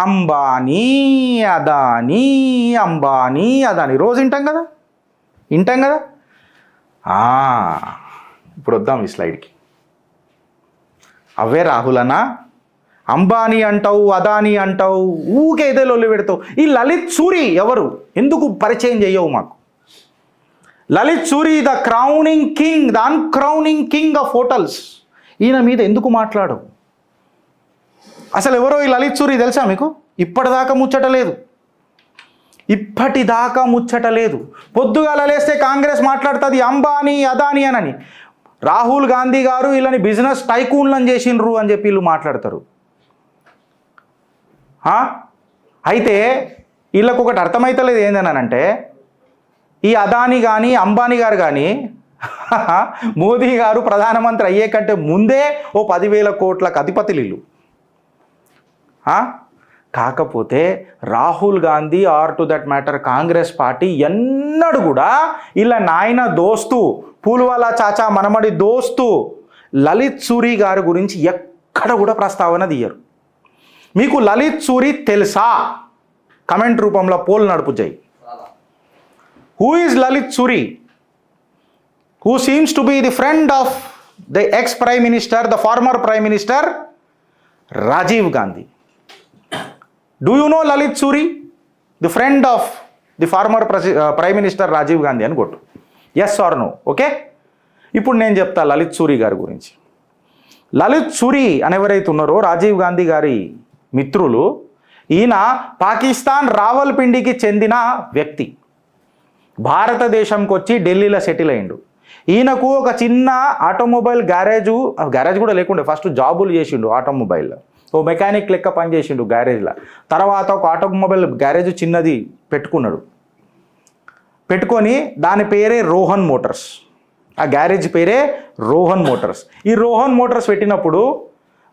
అంబానీ అదానీ అంబానీ అదానీ రోజు వింటాం కదా. ఇప్పుడు వద్దాం ఈ స్లైడ్కి. అవే రాహుల్ అన్న, అంబానీ అంటావు, అదానీ అంటావు, ఊకే ఏదో లొల్లి పెడతావు. ఈ లలిత్ సూరి ఎవరు, ఎందుకు పరిచయం చేయవు మాకు? Lalit Suri the crowning king, the uncrowning king of hotels. ఈయన మీద ఎందుకు మాట్లాడవు? అసలు ఎవరో ఈ లలిత్ సూరి తెలుసా మీకు? ఇప్పటిదాకా ముచ్చట లేదు. పొద్దుగాల లేస్తే కాంగ్రెస్ మాట్లాడుతుంది అంబానీ అదానీ అని. రాహుల్ గాంధీ గారు వీళ్ళని బిజినెస్ టైకూన్లను చేసిండ్రు అని చెప్పి వీళ్ళు మాట్లాడతారు. అయితే వీళ్ళకు ఒకటి అర్థమవుతలేదు ఏందనంటే, ఈ అదానీ కానీ అంబానీ గారు కానీ మోదీ గారు ప్రధానమంత్రి అయ్యే కంటే ముందే ఓ 10,000 కోట్లకు అధిపతులు వీళ్ళు. కాకపోతే Rahul Gandhi or to that matter Congress party ఎన్నడూ కూడా ఇలా నాయన దోస్తు పూల్వాలా చాచా మనమడి దోస్తు లలిత్ సూరి గారి గురించి ఎక్కడ కూడా ప్రస్తావన తీయరు. మీకు లలిత్ సూరి తెలుసా? కమెంట్ రూపంలో పోల్ నడుపు చేయి. Who is Lalit Suri? Who seems to be the friend of the ex prime minister, the former prime minister Rajiv Gandhi. Do you know Lalit Suri, the friend of the former prime minister Rajiv Gandhi అని కొట్టు. Yes are no. ఓకే, ఇప్పుడు నేను చెప్తా లలిత్ సూరి గారి గురించి. లలిత్ సూరి అని ఎవరైతే ఉన్నారో రాజీవ్ గాంధీ గారి మిత్రులు, ఈయన పాకిస్తాన్ రావల్పిండికి చెందిన వ్యక్తి. భారతదేశంకి వచ్చి ఢిల్లీలో సెటిల్ అయ్యిండు. ఈయనకు ఒక చిన్న ఆటోమొబైల్ గ్యారేజ్ కూడా లేకుండే. ఫస్ట్ జాబులు చేసిండు ఆటోమొబైల్లో, ఓ మెకానిక్ లెక్క పనిచేసిండు గ్యారేజ్లో. తర్వాత ఒక ఆటోమొబైల్ గ్యారేజ్ చిన్నది పెట్టుకొని దాని పేరే రోహన్ మోటార్స్. ఆ గ్యారేజ్ పేరే రోహన్ మోటార్స్. ఈ రోహన్ మోటార్స్ పెట్టినప్పుడు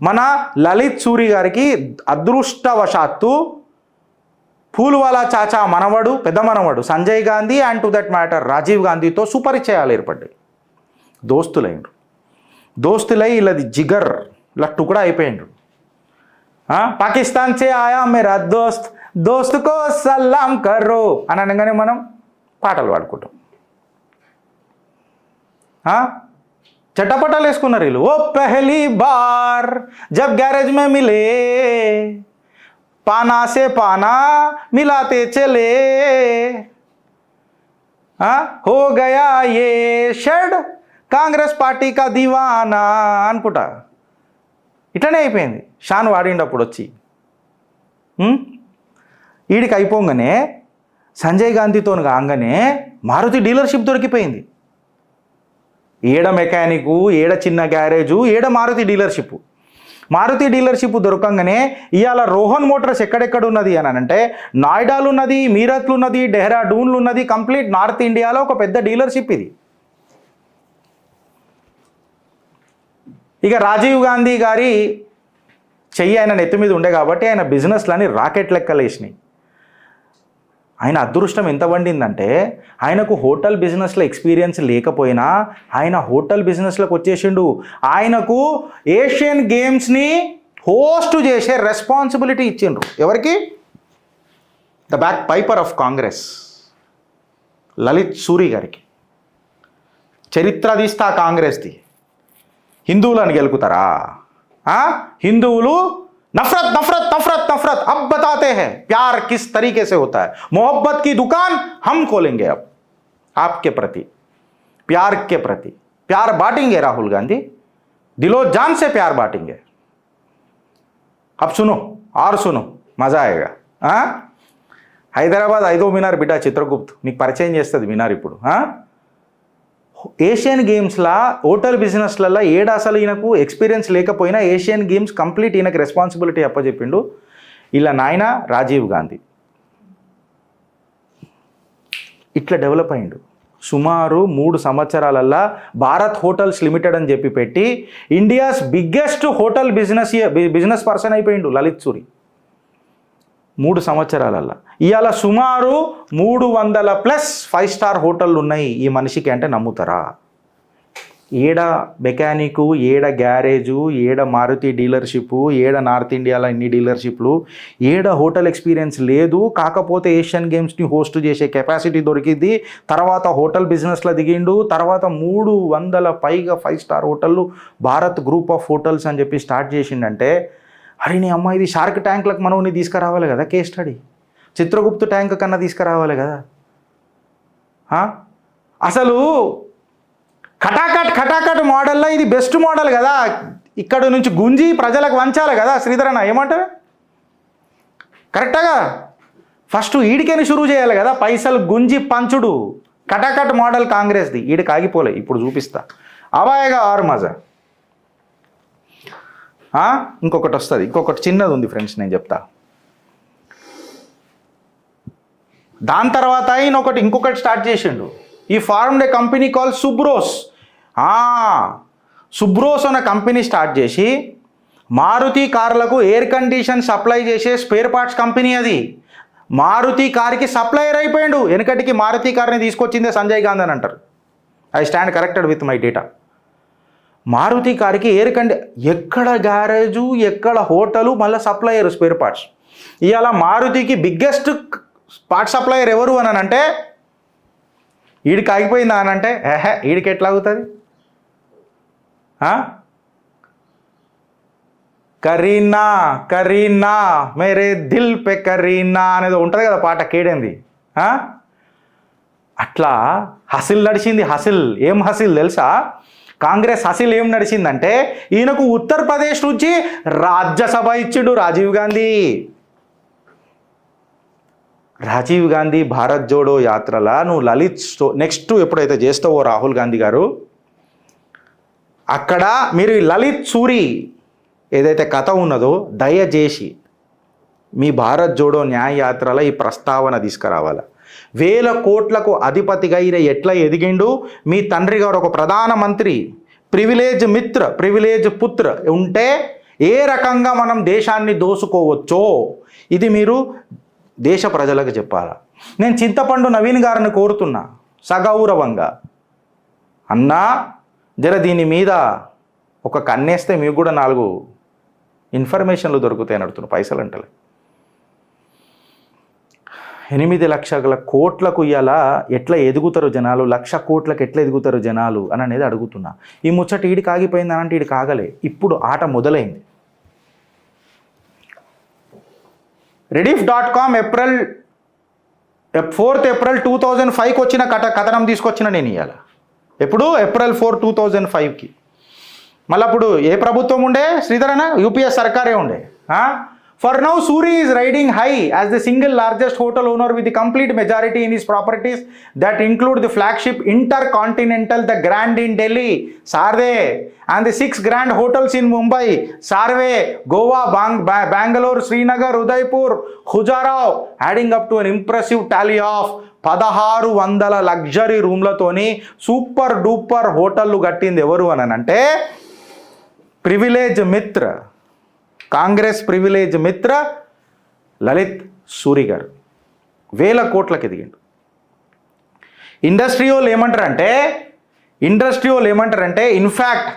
మన లలిత్ సూరి గారికి అదృష్టవశాత్తు పూల్వాలా చాచా పెద్ద మనవడు Sanjay Gandhi and to that matter Rajiv గాంధీతో సుపరిచయాలు ఏర్పడ్డాయి. దోస్తులై ఇలాది జిగర్ ఇలా టుకుడా అయిపోయిండు. పాకిస్తాన్ సే ఆయా మేరా దోస్తుకో సలాం కర్రో అని అనగానే మనం పాటలు పాడుకుంటాం. చట్టపట్టాలు వేసుకున్నారు వీళ్ళు. ఓ పెహలీ బార్ జబ్ గ్యారేజ్ మే మిలే పానా సే పానా మిలాతే చలే హో గయా ఏ షడ్ కాంగ్రెస్ పార్టీ కా దివానా అనుకుంటా. ఇట్లనే అయిపోయింది. షాన్ వాడిండప్పుడు వచ్చి ఈడికి అయిపోగానే సంజయ్ గాంధీతో కాగానే మారుతి డీలర్షిప్ దొరికిపోయింది. ఏడ మెకానికు, ఏడ చిన్న గ్యారేజు, ఏడ మారుతి డీలర్షిప్ దొరకంగానే ఇవాళ రోహన్ మోటార్స్ ఎక్కడెక్కడ ఉన్నది అని అంటే నాయిడాలు ఉన్నది, మీరత్లు ఉన్నది, డెహ్రాడూన్లు ఉన్నది. కంప్లీట్ నార్త్ ఇండియాలో ఒక పెద్ద డీలర్షిప్ ఇది. ఇక రాజీవ్ గాంధీ గారి చెయ్యి ఆయన నెత్తి మీద ఉండే కాబట్టి ఆయన బిజినెస్లని రాకెట్ లెక్కలేసినాయి. ఆయన అదృష్టం ఎంత వండిందంటే ఆయనకు హోటల్ బిజినెస్లో ఎక్స్పీరియన్స్ లేకపోయినా ఆయన హోటల్ బిజినెస్లోకి వచ్చేసిండు. ఆయనకు ఏషియన్ గేమ్స్ని హోస్ట్ చేసే రెస్పాన్సిబిలిటీ ఇచ్చిండ్రు. ఎవరికి? The bagpiper of Congress Lalit Suri గారికి. చరిత్ర తీస్తా కాంగ్రెస్ది. హిందువులను గెలుకుతారా? హిందువులు नफरत नफरत नफरत नफरत अब बताते हैं प्यार किस तरीके से होता है. मोहब्बत की दुकान हम खोलेंगे अब आपके प्रति, प्यार के प्रति प्यार बांटेंगे. राहुल गांधी दिलो जान से प्यार बांटेंगे. अब सुनो और सुनो, मजा आएगा. హైదరాబాద్ 5వ మినార్ బిడ్డ చిత్రగుప్త్ నీకు పరిచయం చేస్తుంది మినార్. ఇప్పుడు ఏషియన్ గేమ్స్లా హోటల్ బిజినెస్లలో ఏడా అసలు ఈయనకు ఎక్స్పీరియన్స్ లేకపోయినా ఏషియన్ గేమ్స్ కంప్లీట్ ఈయనకు రెస్పాన్సిబిలిటీ అప్పచెప్పిండు ఇలా నాయన రాజీవ్ గాంధీ. ఇట్లా డెవలప్ అయ్యిండు. సుమారు 3 సంవత్సరాలల్లా భారత్ హోటల్స్ లిమిటెడ్ అని చెప్పి పెట్టి India's biggest hotel business person అయిపోయిండు లలిత్ సూరి 3 సంవత్సరాలల్లా. ఇవాళ సుమారు 300+ 5 స్టార్ హోటళ్ళు ఉన్నాయి ఈ మనిషికి అంటే నమ్ముతారా? ఏడ మెకానికు, ఏడ గ్యారేజు, ఏడ మారుతి డీలర్షిప్, ఏడ నార్త్ ఇండియాలో ఇన్ని డీలర్షిప్లు, ఏడ హోటల్ ఎక్స్పీరియన్స్ లేదు. కాకపోతే ఏషియన్ గేమ్స్ని హోస్ట్ చేసే కెపాసిటీ దొరికింది. తర్వాత హోటల్ బిజినెస్లో దిగిండు. తర్వాత 300 పైగా 5 స్టార్ హోటళ్ళు భారత్ గ్రూప్ ఆఫ్ హోటల్స్ అని చెప్పి స్టార్ట్ చేసిండంటే, అరే నీ అమ్మ ఇది షార్క్ ట్యాంక్లకు మనం తీసుకురావాలి కదా, కేస్ స్టడీ చిత్రగుప్తు ట్యాంక్ కన్నా తీసుకురావాలి కదా. అసలు ఖటాఖట్ మోడల్లో ఇది బెస్ట్ మోడల్ కదా. ఇక్కడ నుంచి గుంజి ప్రజలకు వంచాలి కదా. శ్రీధరన్న ఏమంటారు? కరెక్టగా ఫస్ట్ ఈడికని షురూ చేయాలి కదా. పైసలు గుంజి పంచుడు ఖటాఖట్ మోడల్ కాంగ్రెస్ది. ఈడికి ఆగిపోలే. ఇప్పుడు చూపిస్తా అవాయగా ఆరు మజా. ఇంకొకటి వస్తుంది, ఇంకొకటి చిన్నది ఉంది ఫ్రెండ్స్, నేను చెప్తా. దాని తర్వాత ఇంకొకటి స్టార్ట్ చేసిండు. ఈ ఫార్మ్డ్ ఏ కంపెనీ కాల్ సుబ్రోస్. సుబ్రోస్ అనే కంపెనీ స్టార్ట్ చేసి మారుతి కార్లకు ఎయిర్ కండిషన్ సప్లై చేసే స్పేర్ పార్ట్స్ కంపెనీ అది. మారుతి కార్కి సప్లయర్ అయిపోయాడు. వెనకటికి మారుతి కార్ని తీసుకొచ్చిందే సంజయ్ గాంధీ అని అంటారు. I stand corrected with my data. Maruti కార్కి ఎక్కడ గ్యారేజు, ఎక్కడ హోటలు, మళ్ళీ సప్లయర్ స్పేర్ పార్ట్స్. ఇవాళ మారుతికి బిగ్గెస్ట్ పార్ట్ సప్లయర్ ఎవరు అని అంటే ఈడికి ఆగిపోయిందా అని అంటే ఈడికి ఎట్లా అవుతుంది? కరీనా కరీనా మేరే దిల్ పే కరీనా అనేది ఉంటుంది కదా పాట, కేడేంది. అట్లా హసిల్ నడిచింది. ఏం హసిల్ తెలుసా? కాంగ్రెస్ హసిల్ ఏం నడిచిందంటే ఈయనకు ఉత్తరప్రదేశ్ నుంచి రాజ్యసభ ఇచ్చిండు రాజీవ్ గాంధీ భారత్ జోడో యాత్రలా నువ్వు నెక్స్ట్ ఎప్పుడైతే చేస్తావో రాహుల్ గాంధీ గారు, అక్కడ మీరు లలిత్ సూరి ఏదైతే కథ ఉన్నదో దయచేసి మీ భారత్ జోడో న్యాయ యాత్రలో ఈ ప్రస్తావన తీసుకురావాలి. 1000 కోట్లకు అధిపతిగా ఈయన ఎట్లా ఎదిగిండు, మీ తండ్రి గారు ఒక ప్రధానమంత్రి, ప్రివిలేజ్ పుత్ర ఉంటే ఏ రకంగా మనం దేశాన్ని దోసుకోవచ్చో ఇది మీరు దేశ ప్రజలకు చెప్పాలా. నేను చింతపండు నవీన్ గారిని కోరుతున్నా సగౌరవంగా, అన్నా దీని మీద ఒక కన్నేస్తే మీకు కూడా 4 ఇన్ఫర్మేషన్లు దొరుకుతాయి నడుతున్న పైసలు అంటలే. 8 లక్షల కోట్లకు ఇవాళ ఎట్లా ఎదుగుతారు జనాలు, 1,00,000 కోట్లకు ఎట్లా ఎదుగుతారు జనాలు అని అనేది అడుగుతున్నా. ఈ ముచ్చట ఈడికి ఆగిపోయింది అనంటే ఈడికి ఆగలే. ఇప్పుడు ఆట మొదలైంది. Rediff.com 4th April 2005 వచ్చిన కథనం తీసుకొచ్చిన నేను ఇవాళ. ఎప్పుడు? April 4, 2005కి. మళ్ళీ అప్పుడు ఏ ప్రభుత్వం ఉండే శ్రీధరన? యూపీఎస్ సర్కారే ఉండే. For now Suri is riding high as the single largest hotel owner with the complete majority in his properties that include the flagship intercontinental, the grand in Delhi, సార్వే, and the 6 grand hotels in Mumbai, Sarve, Goa, Bangalore, Srinagar, Udaipur, Khajuraho, adding up to an impressive tally of 1600 luxury రూమ్లతోని super duper హోటళ్ళు కట్టింది ఎవరు అని అంటే privilege మిత్ర, Congress privilege మిత్ర లలిత్ సూరి గారు. 1000 కోట్లకు ఎదిగిండు. ఇండస్ట్రీ వాళ్ళు ఏమంటారంటే in fact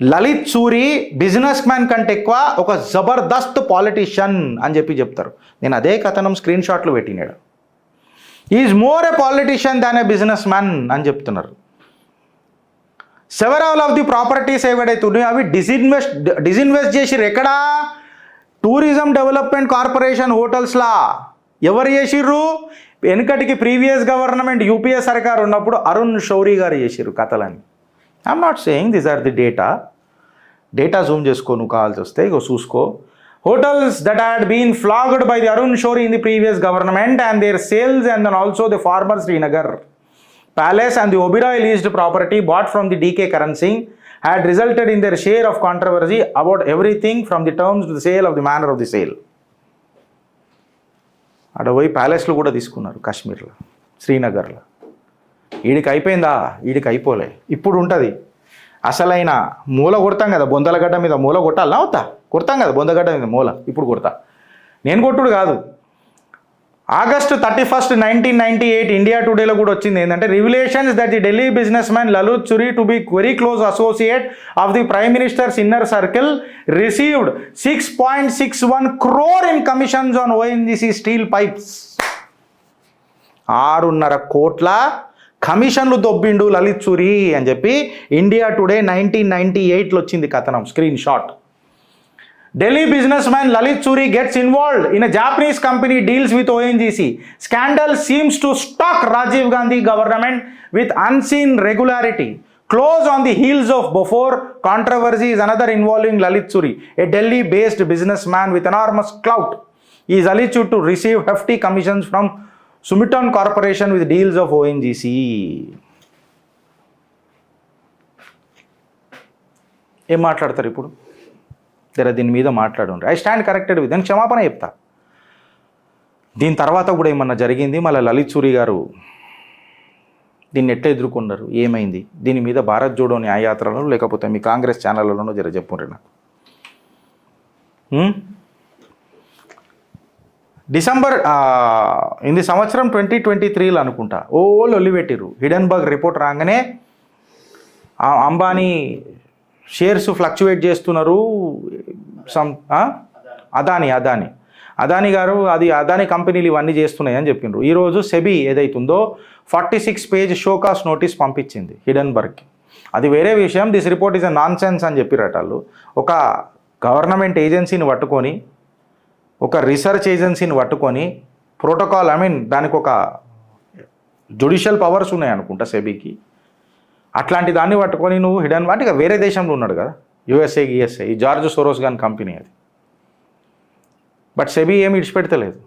Lalit Suri business man కంటే ఎక్కువ ఒక జబర్దస్త్ పాలిటీషియన్ అని చెప్తారు. నేను అదే కథనం స్క్రీన్ షాట్లు పెట్టినాడు. Is more A politician than A business man అని చెప్తున్నారు. సెవెరల్ ఆఫ్ ది ప్రాపర్టీస్ ఏవైతే ఉన్నాయో అవి డిజిన్వెస్ట్ చేసిర్రు. ఎక్కడా? టూరిజం డెవలప్మెంట్ కార్పొరేషన్ హోటల్స్లా. ఎవరు చేసిర్రు? వెనుకటికి ప్రీవియస్ గవర్నమెంట్ యూపీఏ సర్కార్ ఉన్నప్పుడు అరుణ్ షౌరీ గారు చేసిర్రు కథలని. I'm not saying these are the data zoom చేసుకో, నువ్వు కావాల్సి వస్తే ఇగో చూసుకో. Hotels that had been flogged by the Arun Shourie in the previous government and their sales, and then also the former Srinagar Palace and the Oberoi leased property bought from the DK Karan Singh had resulted in their share of controversy about everything from the terms to the sale of the manner of the sale. అడపోయి ప్యాలెస్లు కూడా తీసుకున్నారు కాశ్మీర్లో, శ్రీనగర్లో. ఈడికి అయిపోయిందా? ఈడికి అయిపోలే. ఇప్పుడు ఉంటుంది అసలైన మూల కొడతాం కదా, బొందలగడ్డ మీద మూల కొట్టాలనా అవుతా? కొడతాం కదా బొందగడ్డ మీద మూల. ఇప్పుడు కొడతా. నేను కొట్టుడు కాదు, August 31st, 1998 ఇండియా టుడేలో కూడా వచ్చింది ఏంటంటే revelations that the Delhi businessman Lalit Suri to be very close associate of the prime minister's inner circle received 6.61 crore in commissions on ONGC steel pipes. 6.5 కోట్ల కమిషన్లు దొబ్బిండు లలిత్ చురి అని చెప్పి ఇండియా టుడే 1998లో వచ్చింది కథనం, screen shot. Delhi businessman Lalit Churi gets involved in a Japanese company deals with ONGC. Scandal seems to stalk Rajiv Gandhi government with unseen regularity. Close on the heels of Bofore controversy is another involving Lalit Churi, a Delhi-based businessman with enormous clout. He is alleged to receive hefty commissions from Sumitomo Corporation with deals of ONGC. ఏం మాట్లాడతారు ఇప్పుడు? దీని మీద మాట్లాడండి. I stand corrected with, నేను క్షమాపణ చెప్తా. దీని తర్వాత కూడా ఏమన్నా జరిగింది, మళ్ళీ లలిత్ చురి గారు దీన్ని ఎట్లా ఎదుర్కొన్నారు, ఏమైంది, దీని మీద భారత్ జోడో న్యాయయాత్రలో లేకపోతే మీ కాంగ్రెస్ ఛానళ్ళలోనో జర చెప్పుండ్రి నాకు. డిసెంబర్ ఇది సంవత్సరం 2023లో అనుకుంటా లొల్లి పెట్టిర్రు. హిడెన్బర్గ్ రిపోర్ట్ రాగానే అంబానీ షేర్స్ ఫ్లక్చువేట్ చేస్తున్నారు. అదానీ గారు అది అదానీ కంపెనీలు ఇవన్నీ చేస్తున్నాయి అని చెప్పిండ్రు. ఈరోజు సెబీ ఏదైతుందో 46 పేజ్ షోకాస్ నోటీస్ పంపించింది హిడెన్బర్గ్కి. అది వేరే విషయం. This report is a non sense అని చెప్పిరట వాళ్ళు. ఒక గవర్నమెంట్ ఏజెన్సీని పట్టుకొని, ఒక రీసెర్చ్ ఏజెన్సీని పట్టుకొని ప్రోటోకాల్, దానికి ఒక జ్యుడిషియల్ పవర్స్ ఉన్నాయి అనుకుంటా సెబీకి. అట్లాంటి దాన్ని పట్టుకొని నువ్వు హిడెన్బర్గ్ అంటే వేరే దేశంలో ఉన్నాడు కదా, యుఎస్ఏ ఈ జార్జ్ సోరోస్ గాని కంపెనీ అది. బట్ సెబీ ఏమి ఇడిచిపెడతలేదు.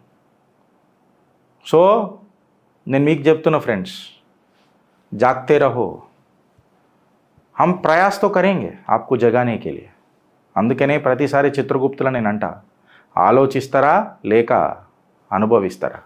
సో నేను మీకు చెప్తున్నా ఫ్రెండ్స్, జాగ్తే రహో, హమ్ ప్రయాస్ తో కరేంగే ఆప్కు జగానే కే లియే. అందుకనే ప్రతిసారి చిత్రగుప్తుల నేను అంట, ఆలోచిస్తారా లేక అనుభవిస్తారా.